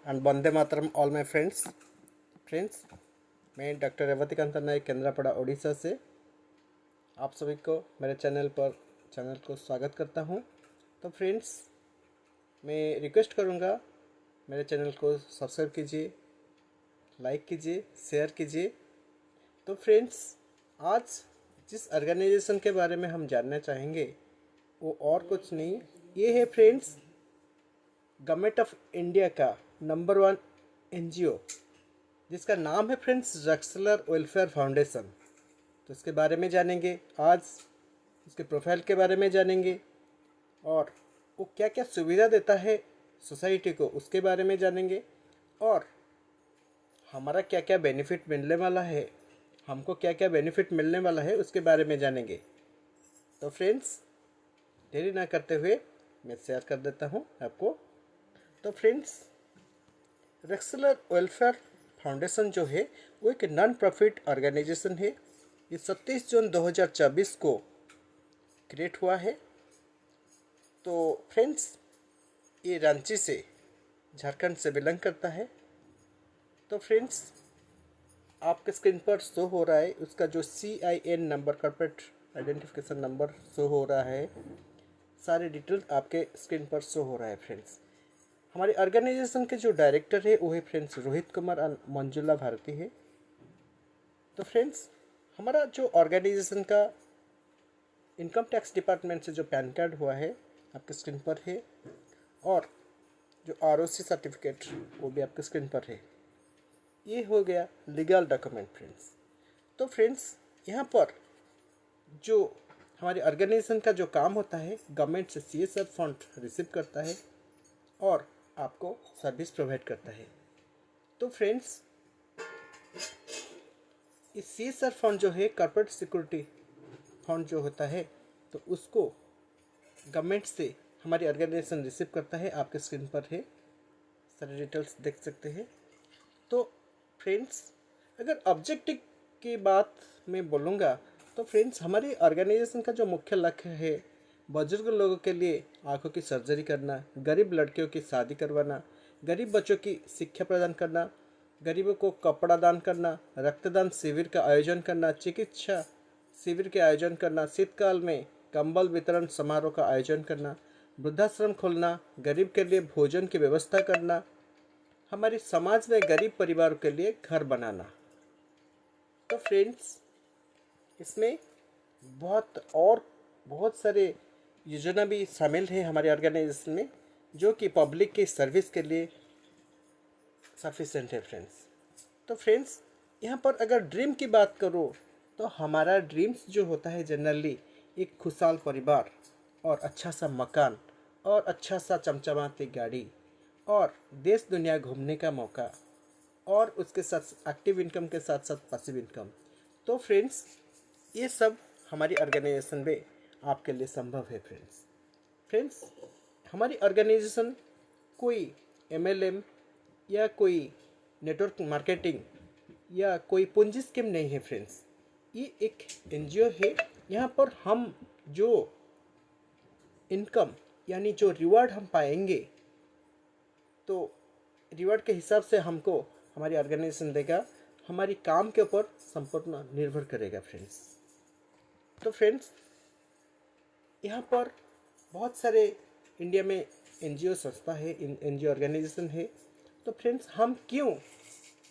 And Vande Mataram all my friends. मैं doctor रेवतीकांत नायक, केंद्रापड़ा, ओडिशा से आप सभी को मेरे चैनल को स्वागत करता हूं। तो फ्रेंड्स, मैं रिक्वेस्ट करूंगा मेरे चैनल को सब्सक्राइब कीजिए, लाइक कीजिए, शेयर कीजिए। तो फ्रेंड्स, आज जिस ऑर्गेनाइजेशन के बारे में हम जानना चाहेंगे वो और कुछ नहीं, ये है फ्रेंड्स गवर्नमेंट ऑफ इंडिया का नंबर 1 एनजीओ, जिसका नाम है फ्रेंड्स रक्सलर वेलफेयर फाउंडेशन। तो इसके बारे में जानेंगे आज, इसके प्रोफाइल के बारे में जानेंगे और वो क्या क्या सुविधा देता है सोसाइटी को, उसके बारे में जानेंगे और हमारा क्या क्या बेनिफिट मिलने वाला है, हमको क्या क्या बेनिफिट मिलने वाला है उसके बारे में जानेंगे। तो फ्रेंड्स, देरी ना करते हुए मैं शेयर कर देता हूँ आपको। तो फ्रेंड्स, रक्सलर वेलफेयर फाउंडेशन जो है वो एक नॉन प्रॉफिट ऑर्गेनाइजेशन है। ये 27 जून 2024 को क्रिएट हुआ है। तो फ्रेंड्स, ये रांची से, झारखंड से बिलोंग करता है। तो फ्रेंड्स, आपके स्क्रीन पर शो हो रहा है उसका जो CIN number, corporate identification number show हो रहा है। सारे डिटेल आपके स्क्रीन पर शो हो रहा है फ्रेंड्स। हमारे ऑर्गेनाइजेशन के जो डायरेक्टर है वो है फ्रेंड्स रोहित कुमार और मंजुला भारती है। तो फ्रेंड्स, हमारा जो ऑर्गेनाइजेशन का इनकम टैक्स डिपार्टमेंट से जो पैन कार्ड हुआ है आपके स्क्रीन पर है और जो ROC सर्टिफिकेट वो भी आपके स्क्रीन पर है। ये हो गया लीगल डॉक्यूमेंट फ्रेंड्स। तो फ्रेंड्स, यहाँ पर जो हमारे ऑर्गेनाइजेशन का जो काम होता है, गवर्नमेंट से CSR फंड रिसीव करता है और आपको सर्विस प्रोवाइड करता है। तो फ्रेंड्स, इस CSR फंड जो है, कॉर्पोरेट सिक्योरिटी फंड जो होता है, तो उसको गवर्नमेंट से हमारी ऑर्गेनाइजेशन रिसीव करता है। आपके स्क्रीन पर है, सारे डिटेल्स देख सकते हैं। तो फ्रेंड्स, अगर ऑब्जेक्टिव की बात मैं बोलूँगा तो फ्रेंड्स, हमारी ऑर्गेनाइजेशन का जो मुख्य लक्ष्य है, बुजुर्ग लोगों के लिए आंखों की सर्जरी करना, गरीब लड़कियों की शादी करवाना, गरीब बच्चों की शिक्षा प्रदान करना, गरीबों को कपड़ा दान करना, रक्तदान शिविर का आयोजन करना, चिकित्सा शिविर के आयोजन करना, शीतकाल में कंबल वितरण समारोह का आयोजन करना, वृद्धाश्रम खोलना, गरीब के लिए भोजन की व्यवस्था करना, हमारे समाज में गरीब परिवारों के लिए घर बनाना। तो फ्रेंड्स, इसमें बहुत सारे योजना भी शामिल है हमारे ऑर्गेनाइजेशन में, जो कि पब्लिक की सर्विस के लिए सफिशेंट है फ्रेंड्स। तो फ्रेंड्स, यहाँ पर अगर ड्रीम की बात करो तो हमारा ड्रीम्स जो होता है जनरली एक खुशहाल परिवार और अच्छा सा मकान और अच्छा सा चमचमाती गाड़ी और देश दुनिया घूमने का मौका और उसके साथ एक्टिव इनकम के साथ साथ पैसिव इनकम। तो फ्रेंड्स, ये सब हमारी ऑर्गेनाइजेशन में आपके लिए संभव है फ्रेंड्स, हमारी ऑर्गेनाइजेशन कोई MLM या कोई नेटवर्क मार्केटिंग या कोई पूंजी स्कीम नहीं है फ्रेंड्स। ये एक NGO है। यहाँ पर हम जो इनकम यानी जो रिवार्ड हम पाएंगे, तो रिवार्ड के हिसाब से हमको हमारी ऑर्गेनाइजेशन देगा, हमारी काम के ऊपर संपूर्ण निर्भर करेगा फ्रेंड्स। तो फ्रेंड्स, यहाँ पर बहुत सारे इंडिया में NGO संस्था है, NGO ऑर्गेनाइजेशन है। तो फ्रेंड्स, हम क्यों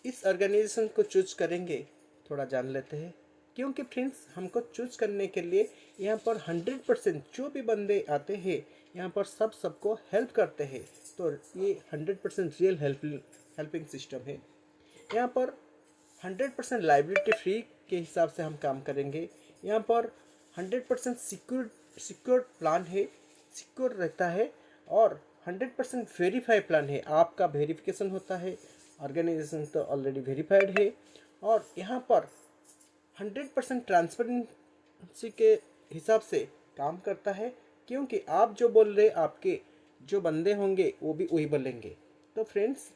इस ऑर्गेनाइजेशन को चूज करेंगे, थोड़ा जान लेते हैं। क्योंकि फ्रेंड्स, हमको चूज करने के लिए यहाँ पर 100% जो भी बंदे आते हैं यहाँ पर सबको हेल्प करते हैं। तो ये 100% रियल हेल्पिंग सिस्टम है। यहाँ पर 100% लाइबिलिटी फ्री के हिसाब से हम काम करेंगे। यहाँ पर 100% सिक्योर प्लान है, सिक्योर रहता है और 100% वेरीफाई प्लान है। आपका वेरिफिकेशन होता है, ऑर्गेनाइजेशन तो ऑलरेडी वेरीफाइड है। और यहाँ पर 100% ट्रांसपेरेंसी के हिसाब से काम करता है, क्योंकि आप जो बोल रहे, आपके जो बंदे होंगे वो भी वही बोलेंगे। तो फ्रेंड्स,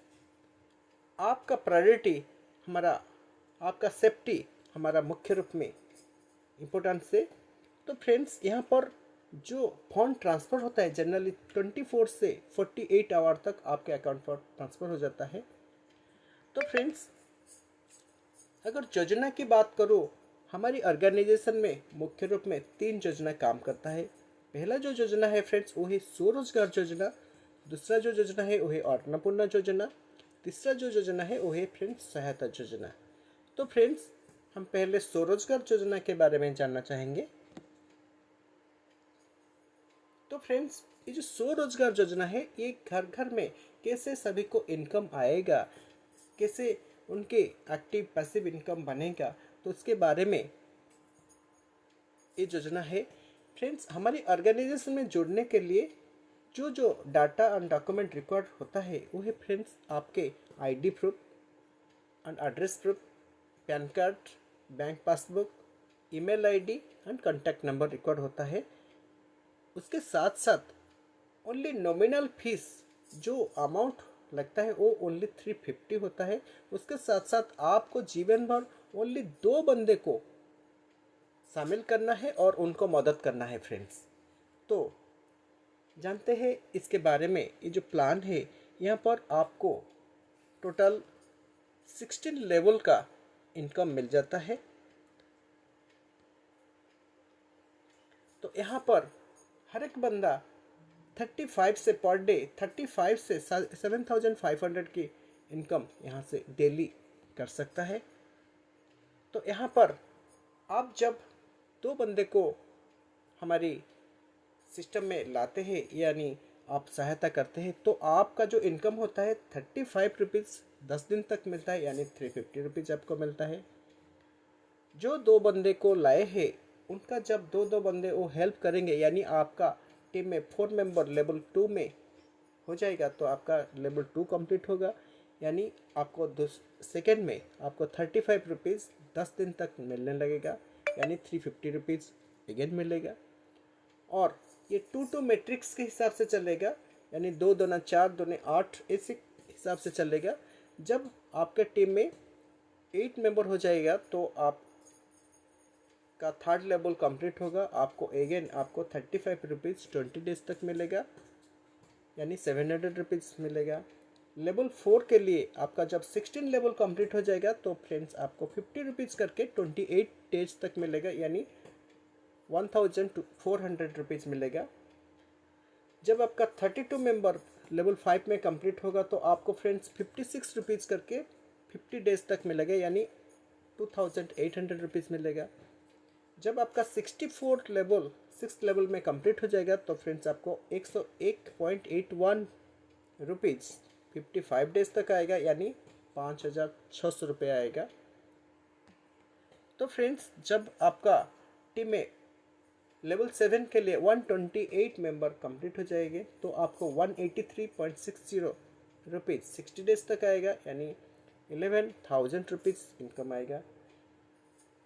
आपका प्रायोरिटी हमारा, आपका सेफ्टी हमारा मुख्य रूप में इम्पोर्टेंस है। तो फ्रेंड्स, यहाँ पर जो फंड ट्रांसफ़र होता है जनरली 24 से 48 आवर तक आपके अकाउंट पर ट्रांसफ़र हो जाता है। तो फ्रेंड्स, अगर योजना की बात करूँ, हमारी ऑर्गेनाइजेशन में मुख्य रूप में 3 योजना काम करता है। पहला जो योजना है फ्रेंड्स वो है स्वरोजगार योजना, दूसरा जो योजना है वो है अन्नपूर्णा योजना, तीसरा जो योजना है वो है फ्रेंड्स सहायता योजना। तो फ्रेंड्स, हम पहले स्वरोजगार योजना के बारे में जानना चाहेंगे। तो फ्रेंड्स, ये जो स्वरोजगार योजना है ये घर घर में कैसे सभी को इनकम आएगा, कैसे उनके एक्टिव पैसिव इनकम बनेगा, तो उसके बारे में ये योजना है। फ्रेंड्स, हमारी ऑर्गेनाइजेशन में जुड़ने के लिए जो जो डाटा एंड डॉक्यूमेंट रिक्वायर्ड होता है वो है फ्रेंड्स आपके ID proof and address proof, pan card, bank passbook, email ID and contact number required होता है। उसके साथ साथ ओनली नॉमिनल फीस जो अमाउंट लगता है वो ओनली 350 होता है। उसके साथ साथ आपको जीवन भर ओनली 2 बंदे को शामिल करना है और उनको मदद करना है फ्रेंड्स। तो जानते हैं इसके बारे में। ये जो प्लान है यहाँ पर आपको टोटल 16 लेवल का इनकम मिल जाता है। तो यहाँ पर हर एक बंदा 35 से पर डे 35 से 7,500 की इनकम यहाँ से डेली कर सकता है। तो यहाँ पर आप जब 2 बंदे को हमारी सिस्टम में लाते हैं यानी आप सहायता करते हैं तो आपका जो इनकम होता है 35 रुपीज़ 10 दिन तक मिलता है, यानी 350 रुपीज़ आपको मिलता है। जो 2 बंदे को लाए हैं उनका जब 2 बंदे वो हेल्प करेंगे यानी आपका टीम में 4 मेंबर लेवल 2 में हो जाएगा तो आपका लेवल 2 कंप्लीट होगा, यानी आपको सेकेंड में आपको 35 रुपीज़ 10 दिन तक मिलने लगेगा, यानी 350 रुपीज़ अगेन मिलेगा। और ये 2-2 मैट्रिक्स के हिसाब से चलेगा, यानी 2 दूना 4 दूने 8 इस हिसाब से चलेगा। जब आपके टीम में 8 मेंबर हो जाएगा तो आप का 3rd लेवल कंप्लीट होगा। आपको अगेन आपको 35 रुपीज़ 20 डेज तक मिलेगा, यानी 700 रुपीज़ मिलेगा। लेवल 4 के लिए आपका जब 16 लेवल कंप्लीट हो जाएगा तो फ्रेंड्स आपको 50 रुपीज़ करके 28 डेज तक मिलेगा, यानी 1400 रुपीज़ मिलेगा। जब आपका 32 मेंबर लेवल 5 में कंप्लीट होगा तो आपको फ्रेंड्स 56 रुपीज़ करके 50 डेज तक मिलेगा, यानी 2800 रुपीज़ मिलेगा। जब आपका 64 लेवल 6th लेवल में कंप्लीट हो जाएगा तो फ्रेंड्स आपको 101.81 रुपीज़ 55 डेज तक आएगा, यानी 5,600 रुपये आएगा। तो फ्रेंड्स, जब आपका टीम में लेवल 7 के लिए 128 मेंबर कंप्लीट हो जाएंगे तो आपको 183.60 रुपीज़ 60 डेज तक आएगा, यानी 11,000 रुपीज़ इनकम आएगा।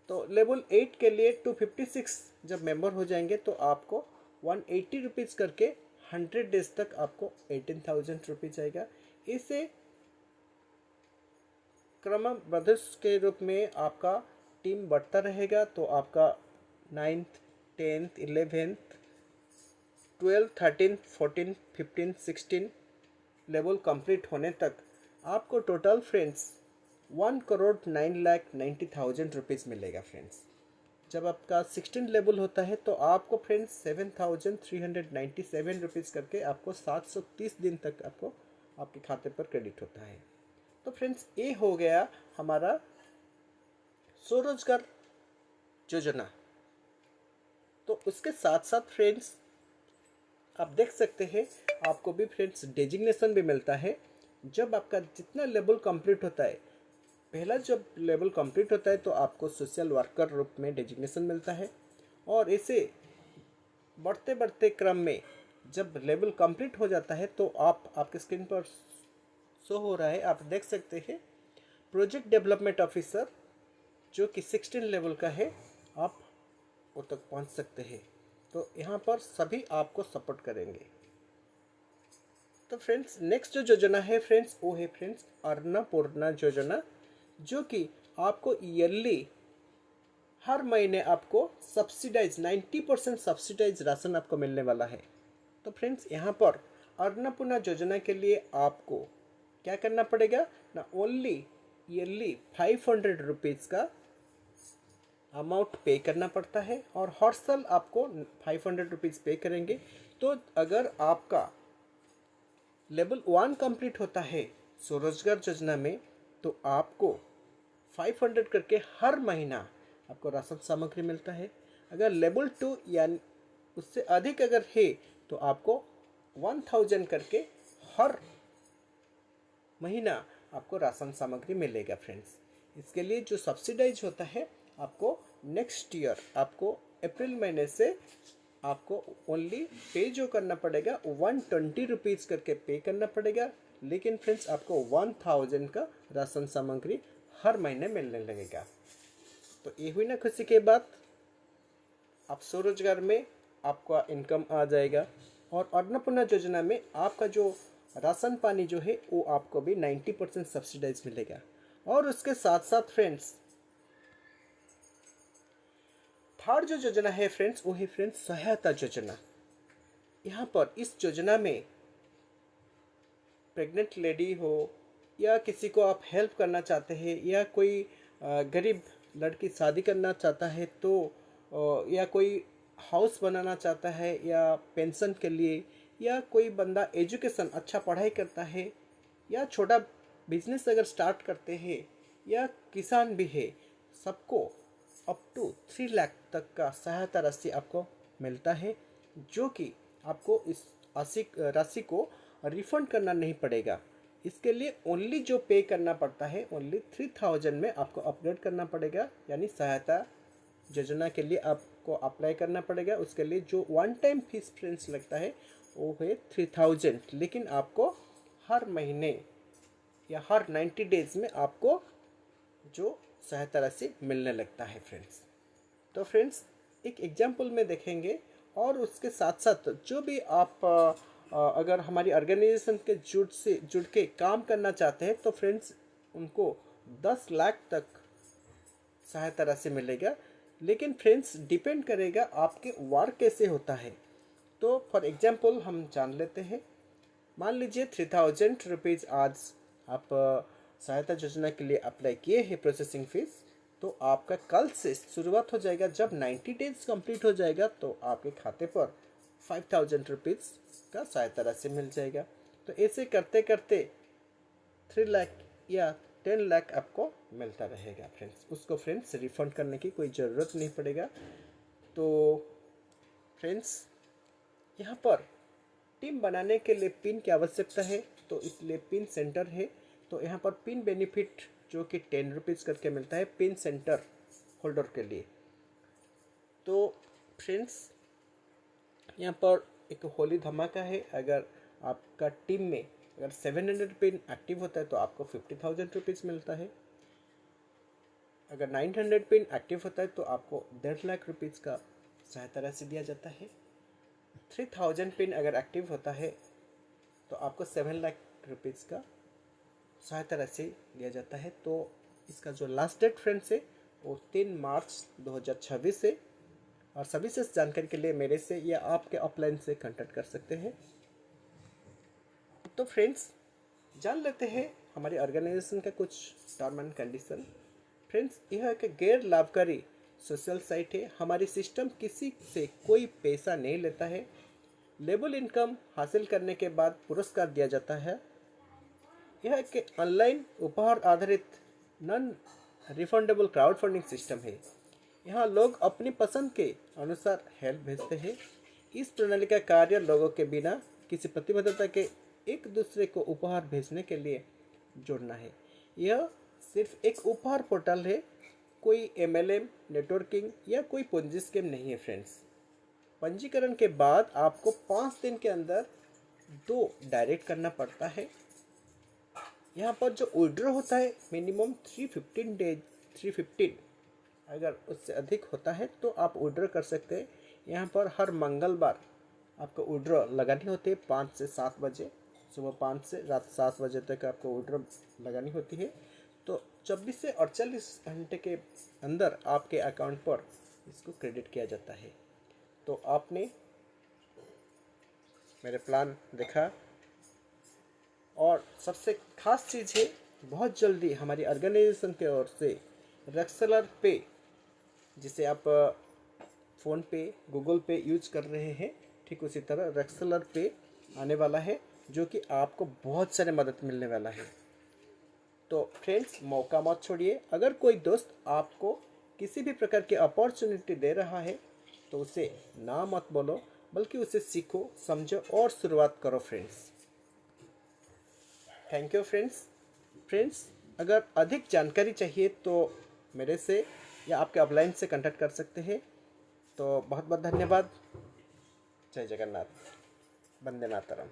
तो लेवल 8 के लिए 256 जब मेंबर हो जाएंगे तो आपको 180 रुपीज़ करके 100 डेज तक आपको 18,000 रुपीज़ आएगा। इसे क्रमबद्ध के रूप में आपका टीम बढ़ता रहेगा। तो आपका 9th 10th 11th 12th 13th 14th 15th 16 level complete होने तक आपको टोटल फ्रेंड्स 1,09,90,000 रुपीज़ मिलेगा फ्रेंड्स। जब आपका 16 लेवल होता है तो आपको फ्रेंड्स 7,397 रुपीज़ करके आपको 730 दिन तक आपको आपके खाते पर क्रेडिट होता है। तो फ्रेंड्स, ये हो गया हमारा स्वरोजगार योजना। तो उसके साथ साथ फ्रेंड्स आप देख सकते हैं आपको भी फ्रेंड्स डेजिग्नेशन भी मिलता है। जब आपका जितना लेवल कंप्लीट होता है, पहला जब लेवल कंप्लीट होता है तो आपको सोशल वर्कर रूप में डेजिग्नेशन मिलता है। और इसे बढ़ते बढ़ते क्रम में जब लेवल कंप्लीट हो जाता है तो आप आपके स्क्रीन पर शो हो रहा है, आप देख सकते हैं प्रोजेक्ट डेवलपमेंट ऑफिसर, जो कि 16 लेवल का है, आप वो तक पहुंच सकते हैं। तो यहाँ पर सभी आपको सपोर्ट करेंगे। तो फ्रेंड्स, नेक्स्ट जो योजना है फ्रेंड्स वो है फ्रेंड्स अन्नपूर्णा योजना, जो कि आपको ईयरली हर महीने आपको सब्सिडाइज 90% सब्सिडाइज राशन आपको मिलने वाला है। तो फ्रेंड्स यहाँ पर अन्नपूर्णा योजना के लिए आपको क्या करना पड़ेगा ना, ओनली ईयरली 500 रुपीज़ का अमाउंट पे करना पड़ता है और हर साल आपको 500 रुपीज़ पे करेंगे। तो अगर आपका लेवल 1 कंप्लीट होता है स्वरोजगार योजना में, तो आपको 500 करके हर महीना आपको राशन सामग्री मिलता है। अगर लेवल 2 यानी उससे अधिक अगर है तो आपको 1000 करके हर महीना आपको राशन सामग्री मिलेगा फ्रेंड्स। इसके लिए जो सब्सिडाइज होता है आपको नेक्स्ट ईयर आपको अप्रैल महीने से आपको ओनली पे जो करना पड़ेगा 120 रुपीज़ करके पे करना पड़ेगा। लेकिन फ्रेंड्स आपको 1000 का राशन सामग्री हर महीने मिलने लगेगा। तो ये हुई ना खुशी की बात। आप स्वरोजगार में आपका इनकम आ जाएगा और अन्नपूर्णा योजना में आपका जो राशन पानी जो है वो आपको भी 90% सब्सिडाइज मिलेगा। और उसके साथ साथ फ्रेंड्स थर्ड जो योजना है फ्रेंड्स वो है फ्रेंड्स सहायता योजना। यहाँ पर इस योजना में प्रेग्नेंट लेडी हो या किसी को आप हेल्प करना चाहते हैं या कोई गरीब लड़की शादी करना चाहता है तो या कोई हाउस बनाना चाहता है या पेंशन के लिए, या कोई बंदा एजुकेशन अच्छा पढ़ाई करता है या छोटा बिजनेस अगर स्टार्ट करते हैं या किसान भी है, सबको अप टू 3 लाख तक का सहायता राशि आपको मिलता है, जो कि आपको इस राशि को रिफंड करना नहीं पड़ेगा। इसके लिए ओनली जो पे करना पड़ता है ओनली 3000 में आपको अपग्रेड करना पड़ेगा, यानी सहायता योजना के लिए आपको अप्लाई करना पड़ेगा। उसके लिए जो वन टाइम फीस फ्रेंड्स लगता है वो है 3000, लेकिन आपको हर महीने या हर 90 डेज में आपको जो सहायता राशि मिलने लगता है फ्रेंड्स। तो फ्रेंड्स एक एग्जाम्पल में देखेंगे और उसके साथ साथ जो भी आप अगर हमारी ऑर्गेनाइजेशन के जुड़ के काम करना चाहते हैं तो फ्रेंड्स उनको 10 लाख तक सहायता राशि मिलेगा। लेकिन फ्रेंड्स डिपेंड करेगा आपके वर्क कैसे होता है। तो फॉर एग्जांपल हम जान लेते हैं, मान लीजिए 3000 रुपीज़ आज आप सहायता योजना के लिए अप्लाई किए हैं प्रोसेसिंग फीस, तो आपका कल से शुरुआत हो जाएगा। जब 90 डेज कंप्लीट हो जाएगा तो आपके खाते पर 5000 रुपीज़ का सहायता राशि मिल जाएगा। तो ऐसे करते करते 3 लाख या 10 लाख आपको मिलता रहेगा फ्रेंड्स। उसको फ्रेंड्स रिफंड करने की कोई ज़रूरत नहीं पड़ेगा। तो फ्रेंड्स यहाँ पर टीम बनाने के लिए पिन की आवश्यकता है, तो इसलिए पिन सेंटर है। तो यहाँ पर पिन बेनिफिट जो कि 10 रुपीज़ करके मिलता है पिन सेंटर होल्डर के लिए। तो फ्रेंड्स यहाँ पर एक होली धमाका है। अगर आपका टीम में अगर 700 पिन एक्टिव होता है तो आपको 50,000 रुपीज़ मिलता है। अगर 900 पिन एक्टिव होता है तो आपको 1.5 लाख रुपीज़ का सहायता राशि दिया जाता है। 3000 पिन अगर एक्टिव होता है तो आपको 7 लाख रुपीज़ का सहायता राशि दिया जाता है। तो इसका जो लास्ट डेट फ्रेंड्स है वो 3 मार्च 2026 है। और सभी से जानकारी के लिए मेरे से या आपके ऑफलाइन से कांटेक्ट कर सकते हैं। तो फ्रेंड्स जान लेते हैं हमारी ऑर्गेनाइजेशन का कुछ टर्म एंड कंडीशन। फ्रेंड्स यह एक गैर लाभकारी सोशल साइट है। हमारी सिस्टम किसी से कोई पैसा नहीं लेता है। लेवल इनकम हासिल करने के बाद पुरस्कार दिया जाता है। यह एक ऑनलाइन उपहार आधारित non refundable crowd funding system है। यहाँ लोग अपनी पसंद के अनुसार हेल्प भेजते हैं। इस प्रणाली का कार्य लोगों के बिना किसी प्रतिबद्धता के एक दूसरे को उपहार भेजने के लिए जोड़ना है। यह सिर्फ एक उपहार पोर्टल है, कोई MLM नेटवर्किंग या कोई पोंजी स्कीम नहीं है फ्रेंड्स। पंजीकरण के बाद आपको 5 दिन के अंदर 2 डायरेक्ट करना पड़ता है। यहाँ पर जो विड्रॉ होता है मिनिमम 315 अगर उससे अधिक होता है तो आप विड्रॉ कर सकते हैं। यहाँ पर हर मंगलवार आपको विड्रॉ लगानी होती है 5 से 7 बजे, सुबह 5 से रात 7 बजे तक आपको विड्रॉ लगानी होती है। तो 24 से 48 घंटे के अंदर आपके अकाउंट पर इसको क्रेडिट किया जाता है। तो आपने मेरे प्लान देखा, और सबसे खास चीज़ है, बहुत जल्दी हमारी ऑर्गेनाइजेशन की ओर से रेक्सलर पे, जिसे आप फ़ोन पे, गूगल पे यूज कर रहे हैं, ठीक उसी तरह रेक्सलर पे आने वाला है, जो कि आपको बहुत सारे मदद मिलने वाला है। तो फ्रेंड्स, मौका मत छोड़िए। अगर कोई दोस्त आपको किसी भी प्रकार की अपॉर्चुनिटी दे रहा है तो उसे ना मत बोलो, बल्कि उसे सीखो, समझो और शुरुआत करो फ्रेंड्स। थैंक यू फ्रेंड्स, अगर अधिक जानकारी चाहिए तो मेरे से या आपके अपलाइन से कांटेक्ट कर सकते हैं। तो बहुत बहुत धन्यवाद। जय जगन्नाथ, वंदे मातरम।